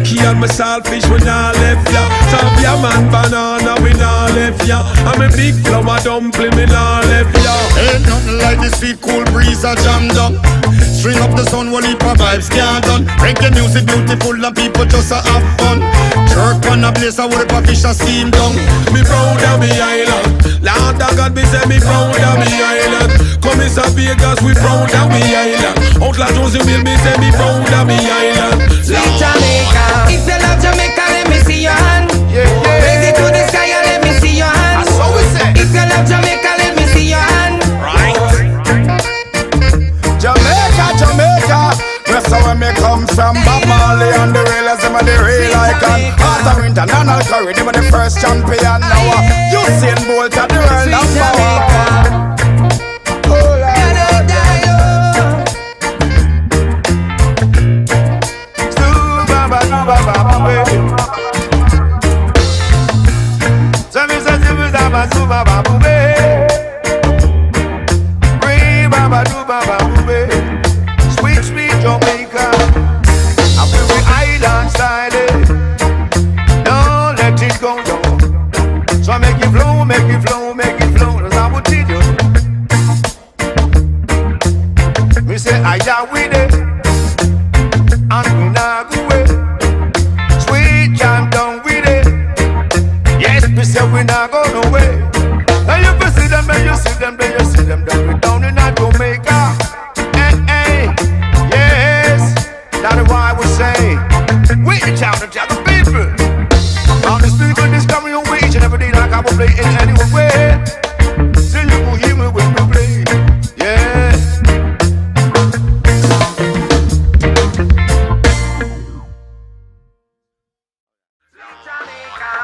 cocky and my saltfish when I left ya. Top ya man banana we nah left ya. I'm a big flower dumpling me nah left ya. Ain't nothing like this sweet cool breeze a jam down. String up the sun, one heap of vibes can't done. Reggae music beautiful and people just a have fun. Jerk on a place, I would have fish a steam down. Me proud of me island. Lord of God, me say me proud of me island. Come in Vegas, we proud of me island. Outlaw Josie will me say me proud of me island. Sweet Jamaica, if you love Jamaica, let me see your hand. Raise it to the sky and let me see your hand. That's what we say. If you love Jamaica, let me see your hand. Right. Jamaica, Jamaica, that's where me come from. Bob Marley and the Railers, them are the real icon. After international curry, them are the first champion. Now Usain Bolt at the world number one. Sweet, sweet Jamaica, I feel the island style. Don't let it go down. So make it flow, make it flow, make it flow. That's how we teach you. We say I ya with it, and we not go away. Sweet jam down with it. Yes, we say we not go no way. And you see them, and you see them, then you see them down in Jamaica. That's why we say, we the town and tell the people. On the street when this coming on each and every day like I will play in any way. Still you will hear me when we play. Yeah.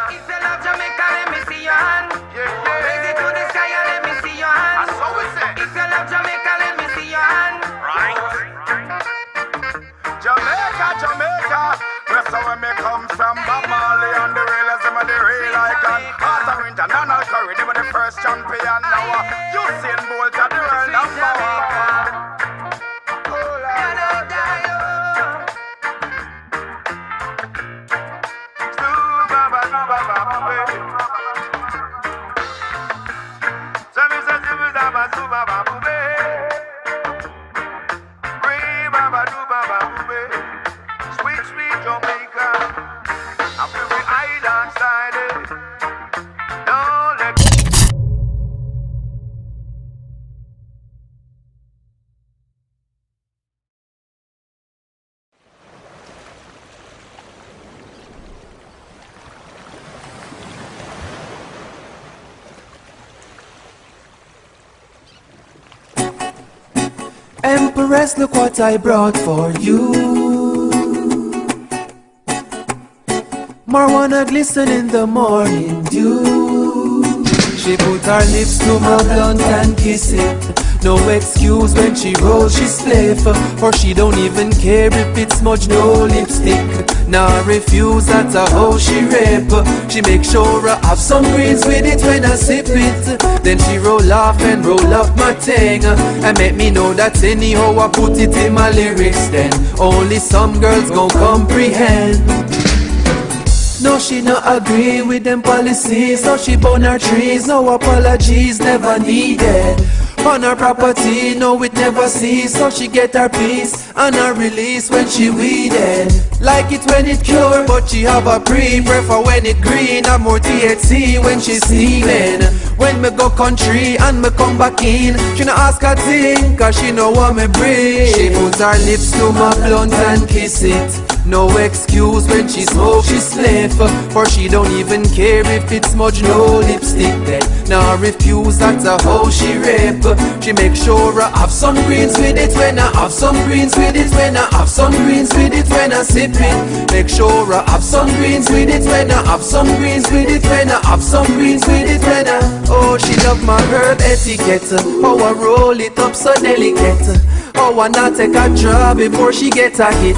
If you love Jamaica, let me see your hand. Raise it to the sky and let me see your hand. That's what we say. If you love Jamaica, let me see your hand. Right. Jamaica, Jamaica, that's where me come from. Bob Marley and the Railers, them are the real icon. After international curry, them are the first champion. Now Usain Bolt at the world number one. Sweet, sweet Jamaica, I feel the island style. Don't let Empress, look what I brought for you. Marijuana glisten in the morning dew. She put her lips to my blunt and kiss it. No excuse when she rolls, she spliff. For she don't even care if it smudge no lipstick. Nah refuse, that's a how she rip. She make sure I have some greens with it when I sip it. Then she roll off and roll up my thing. And make me know that anyhow I put it in my lyrics. Then only some girls gon' comprehend. No, she not agree with them policies. So she burn her trees, no apologies never needed. On her property, no it never cease. So she get her peace and her release when she weeded. Like it when it cure, but she have a prefer when it green. And more THC when she steaming. When me go country and me come back in, she no ask a thing, cause she know what me bring. She put her lips to my blunt and kiss it. No excuse when she smoke, she spliff. For she don't even care if it smudge no lipstick. Then now refuse, that's a how she rip. She make sure I have some greens with it when I have some greens with it when I have some greens with it when I sip it. Make sure I have some greens with it when I have some greens with it when I have some greens with it when I. Oh, she love my herb etiquette. How I roll it up so delicate. How I not take a draw before she get a hit.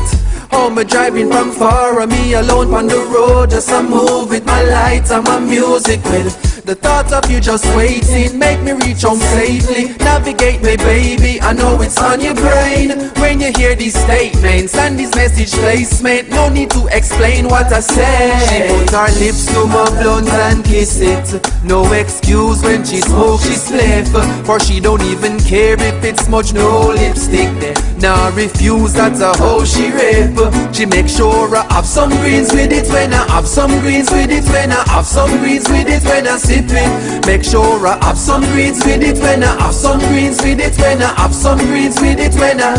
How me driving from far and me alone on the road. Just a move with my lights and my music with. The thought of you just waiting make me reach home safely. Navigate me baby, I know it's on your brain. When you hear these statements and this message placement, no need to explain what I say. She put her lips to my blunt and kiss it. No excuse when she smoke, she spliff. For she don't even care if it's much, no lipstick there. Now refuse, that's a hoe she rip. She make sure I have some greens with it when I have some greens with it when I have some greens with it when I sip it. Make sure I have some greens with it when I have some greens with it when I have some greens with it when I.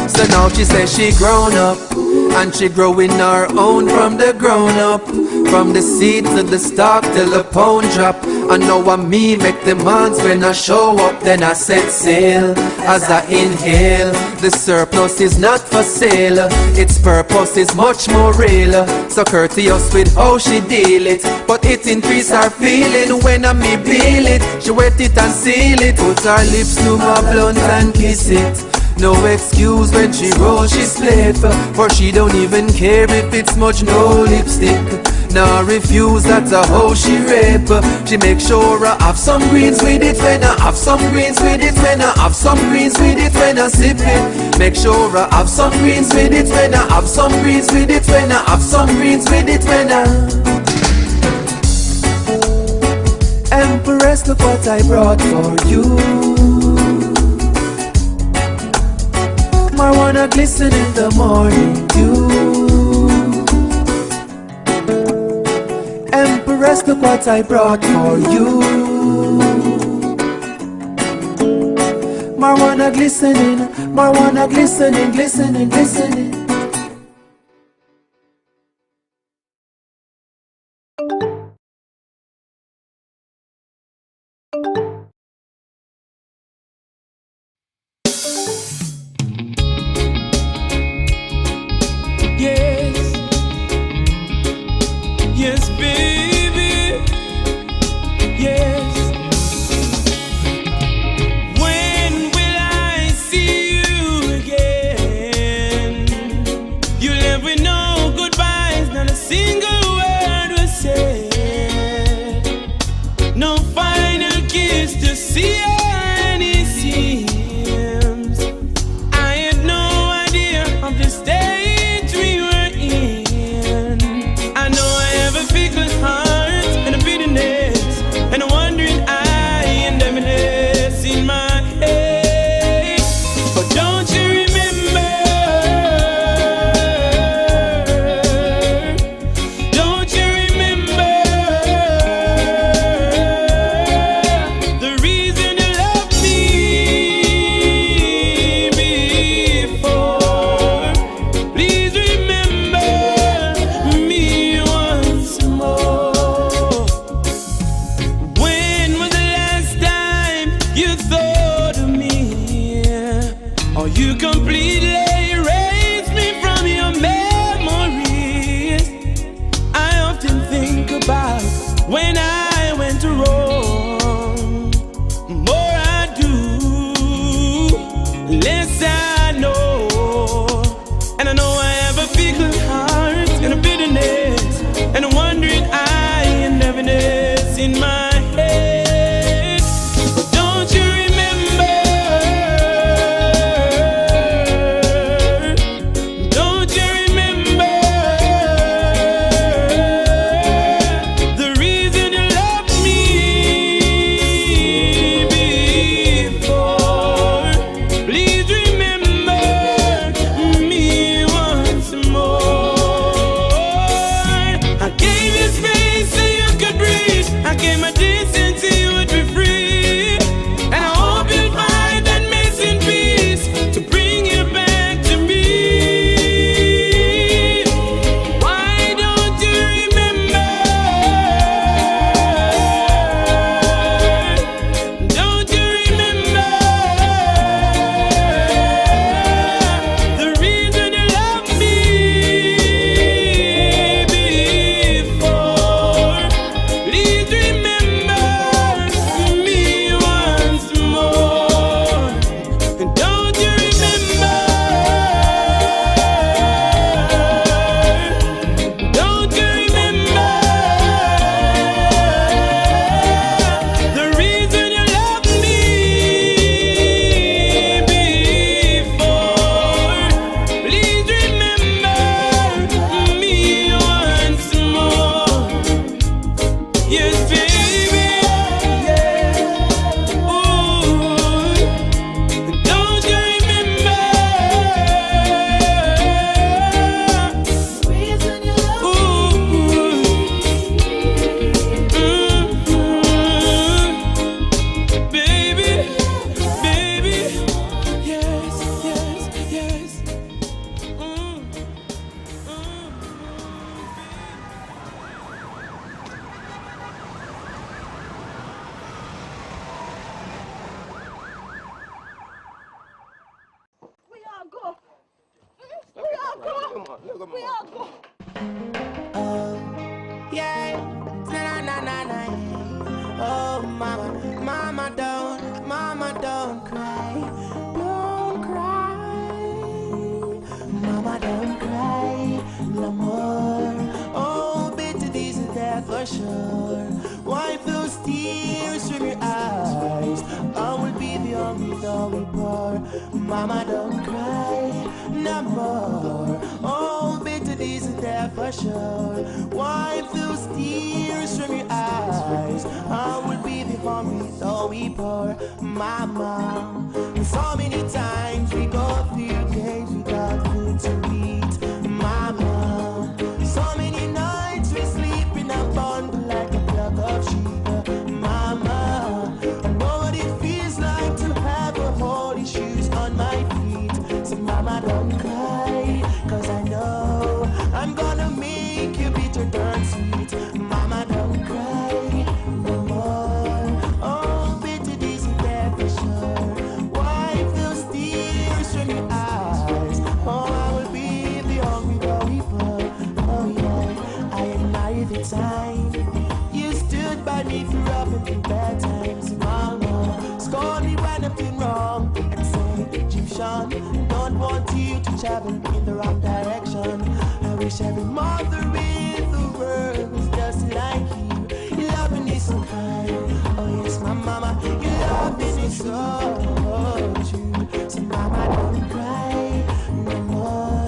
So now she says she grown up and she growing her own from the grown up. From the seed to the stock till the pound drop. I know what me make demands when I show up. Then I set sail as I inhale. The surplus is not for sale. Its purpose is much more real. So courteous with how she deal it, but it increase her feeling when I me peel it. She wet it and seal it. Put her lips to my blunt and kiss it. No excuse when she roll, she split. For she don't even care if it's much, no lipstick. Now refuse, that's a hoe she rip. She make sure I have some greens with it when I have some greens with it when I have some greens with it when I sip it. Make sure I have some greens with it when I have some greens with it when I have some greens with it when I. Empress, look what I brought for you. Marijuana glisten in the morning dew. Empress, look what I brought for you. Marijuana glistening, glistening, glistening. Yes, baby. Yes. When will I see you again? You left with no goodbyes, not a single word was said. No final kiss to seal any seams. I had no idea of the state we were in. I know I have a fickle heart and a bitterness and a wandering eye and emptiness in my head. But don't you remember? Don't you remember the reason you loved me before? Please remember me once more. When was the last time you thought of me? Or you completely erased me from your memories? I often think about when I went wrong. More I do, less I know. And I know I have a fickle heart and a bitterness and a wandering eye and heaviness in my head. But don't you remember? We all go. Yeah, na. Oh, mama, don't cry, mama, don't cry no more. Oh, bitter days are there for sure. Wipe those tears from your eyes. I will be the only pour. Mama, don't cry no more. Oh, bitter days are there for sure. Wipe those tears from your eyes. I will be the hungry though we pour. Mama, so many times we go through days without food to eat. Mama, so many nights we sleep in a bundle like a flock of sheep. Mama, I know what it feels like to have a holy shoes on my feet. So mama, don't cry, cause I know I'm gonna make you bitter turn sweet. Mama, don't cry no more. Oh, bitter days are there for sure. Wipe those tears from your eyes. Oh, I will be the hungry weeper. Oh yeah, I admire the time you stood by me through rough and through bad times. Mama, scold me when I've been wrong and say, Egyptian, don't want you to travel in the wrong direction. I wish every mother in the world was just like you. Your loving is so kind. Oh yes, my mama, your loving is so true. So mama, don't cry no more.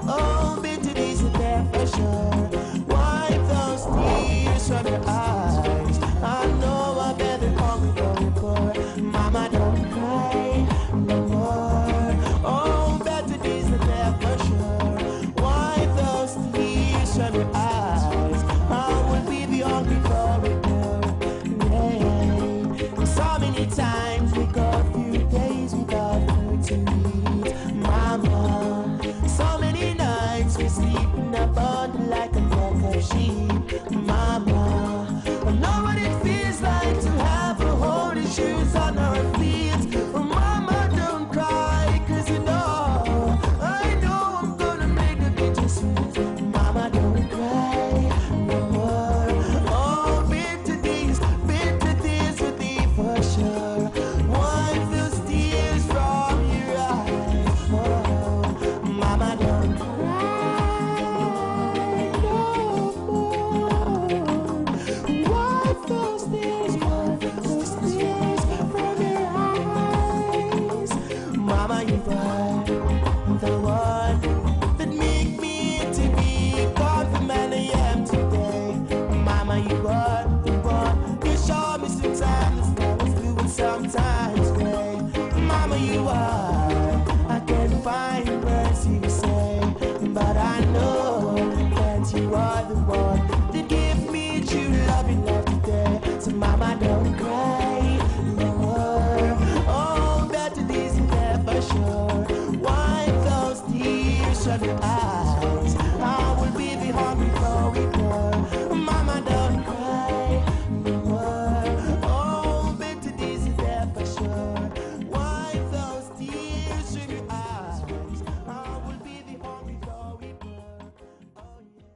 Oh, bitter days are there for sure. Wipe those tears from your eyes. I know I better hungry going poor. Mama, don't cry no more. Oh, better days are there for sure. Wipe those tears from your eyes. I will be the hungry going poor. Yeah. So many times we go through days without food to eat. Mama, so many nights we sleep in a bundle like a flock of sheep. Mama, I know what it feels like to have a holy shoes on our feet. Mama, don't cry, cause you know I know I'm gonna make the bitter sweet. Mama, don't cry no more. Oh, bitter days with me for sure. Wipe those tears from your eyes. Oh, mama, don't cry no more. Wipe those tears from your eyes. Mama, you are the one that make me to be God, the man I am today. Mama, you are the one you show me sometimes I was doing sometimes great. Mama, you are, I can't find mercy to say, but I know that you are the one that give me true loving love today. So mama, don't cry no more. Oh, better days are there for sure. Wipe those tears from your eyes. I will be the hungry for weeper. Mama, don't cry no more. Oh, better days are there for sure. Wipe those tears from your eyes. I will be the hungry for weeper. Oh yeah.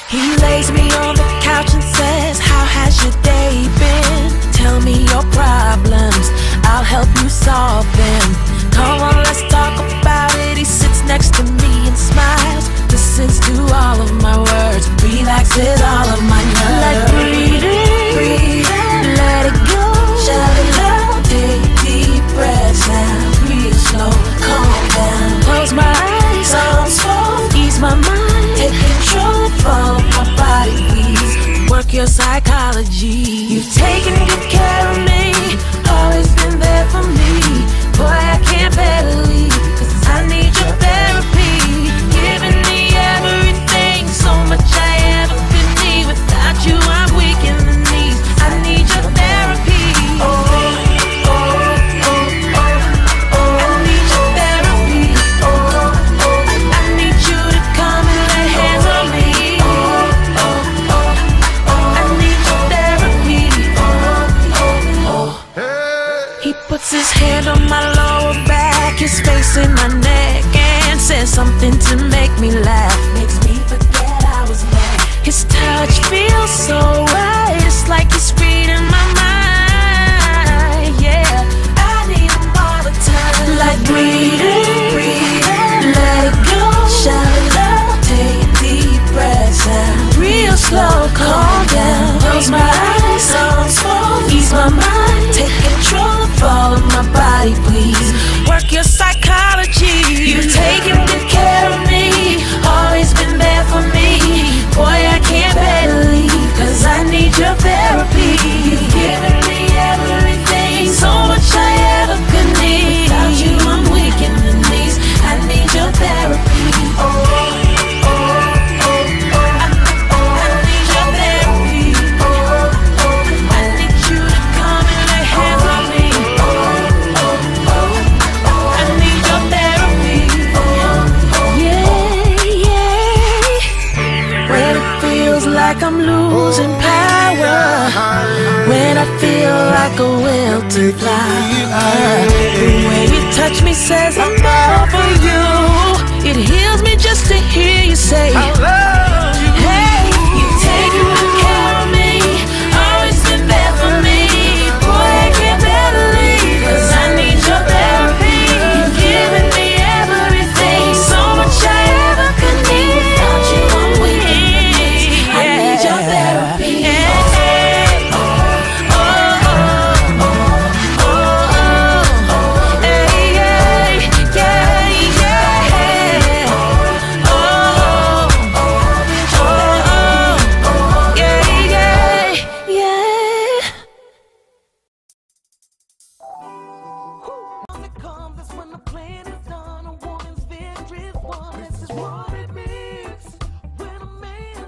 He lays me on the couch and says, how has your day been? Tell me your problems, I'll help you solve them. Come on, let's talk about it. He sits next to me and smiles, listens to all of my words, relaxes all of my nerves. Like breathe in, let it go. Shut it up, take deep breaths now. Breathe slow, calm down. Close my eyes, sound slow, ease my mind. Take control of my body, please. Work your psychology. You've taken good care of me. for me. Boy, I can't bear to leave, 'cause I need your therapy. Giving me everything, so much I ever could need. Without you, I'm weak in the knees. I need your therapy. I need your therapy. I need you to come and lay hands on me. I need your therapy. He puts his hand on my lower back, his face in my neck, and says something to make me laugh. Makes me forget I was mad. His touch feels so right, it's like he's reading my mind. Yeah, I need him all the time. Like breathing, let it go, shallow, take deep breaths out, real slow, calm down. Close my eyes, ease my mind, take control of all of my body, please. Work your psychology. You've taken good care of me, always been there for me. Boy, I can't bear to leave, 'cause I need your therapy. You've given me everything, so much I ever could need. Without you, I'm weak in the knees. I need your therapy. I need your therapy. I need you to come and lay hands on me. I need your therapy. Yeah. When it feels like I'm losing power, when I feel like a will to fly, the way you touch me says I'm all for you. It heals me just to hear you say I love